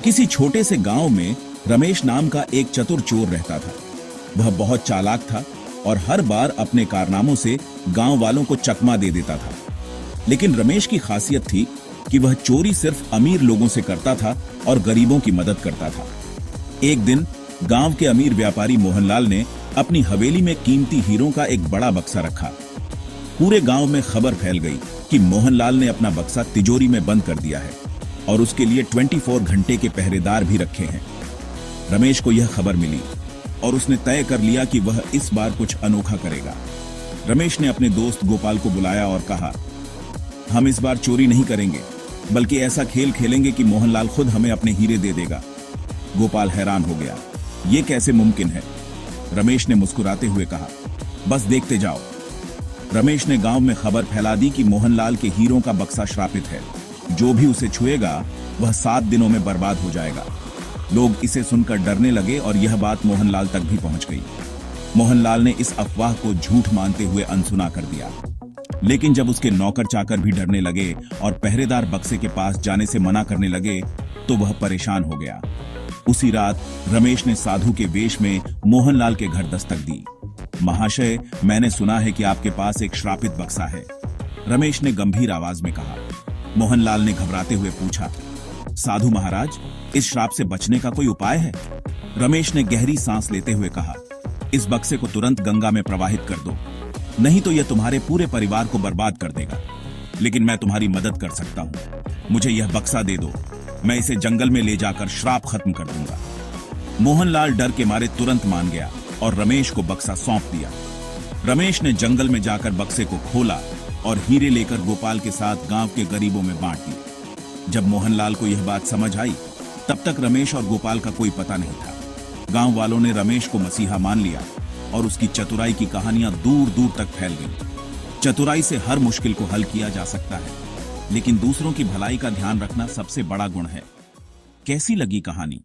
किसी छोटे से गांव में रमेश नाम का एक चतुर चोर रहता था। वह बहुत चालाक था और हर बार अपने कारनामों से गांव वालों को चकमा दे देता था। लेकिन रमेश की खासियत थी कि वह चोरी सिर्फ अमीर लोगों से करता था और गरीबों की मदद करता था। एक दिन गांव के अमीर व्यापारी मोहनलाल ने अपनी हवेली में कीमती हीरों का एक बड़ा बक्सा रखा। पूरे गांव में खबर फैल गई कि मोहनलाल ने अपना बक्सा तिजोरी में बंद कर दिया है और उसके लिए 24 घंटे के पहरेदार भी रखे हैं। रमेश को यह खबर मिली और उसने तय कर लिया कि वह इस बार कुछ अनोखा करेगा। रमेश ने अपने दोस्त गोपाल को बुलाया और कहा, हम इस बार चोरी नहीं करेंगे, बल्कि ऐसा खेल खेलेंगे कि मोहनलाल खुद हमें अपने हीरे दे देगा। गोपाल हैरान हो गया, ये कैसे मुमकिन है? रमेश ने मुस्कुराते हुए कहा, बस देखते जाओ। रमेश ने गांव में खबर फैला दी कि मोहनलाल के हीरों का बक्सा श्रापित है। जो भी उसे छुएगा वह 7 दिनों में बर्बाद हो जाएगा। लोग इसे सुनकर डरने लगे और यह बात मोहनलाल तक भी पहुंच गई। मोहनलाल ने इस अफवाह को झूठ मानते हुए अनसुना कर दिया। लेकिन जब उसके नौकर चाकर भी डरने लगे और पहरेदार बक्से के पास जाने से मना करने लगे तो वह परेशान हो गया। उसी रात रमेश ने साधु के वेश में मोहनलाल के घर दस्तक दी। महाशय, मैंने सुना है कि आपके पास एक श्रापित बक्सा है। रमेश ने गंभीर आवाज में कहा। मोहनलाल ने घबराते हुए पूछा, साधु महाराज, इस श्राप से बचने का कोई उपाय है? रमेश ने गहरी सांस लेते हुए कहा, इस बक्से को तुरंत गंगा में प्रवाहित कर दो, नहीं तो यह तुम्हारे पूरे परिवार को बर्बाद कर देगा। लेकिन मैं तुम्हारी मदद कर सकता हूं। मुझे यह बक्सा दे दो, मैं इसे जंगल में ले जाकर श्राप खत्म कर दूंगा। मोहनलाल डर के मारे तुरंत मान गया और रमेश को बक्सा सौंप दिया। रमेश ने जंगल में जाकर बक्से को खोला और हीरे लेकर गोपाल के साथ गांव के गरीबों में बांट दिए। जब मोहनलाल को यह बात समझ आई, तब तक रमेश और गोपाल का कोई पता नहीं था। गांव वालों ने रमेश को मसीहा मान लिया और उसकी चतुराई की कहानियां दूर दूर तक फैल गईं। चतुराई से हर मुश्किल को हल किया जा सकता है, लेकिन दूसरों की भलाई का ध्यान रखना सबसे बड़ा गुण है। कैसी लगी कहानी?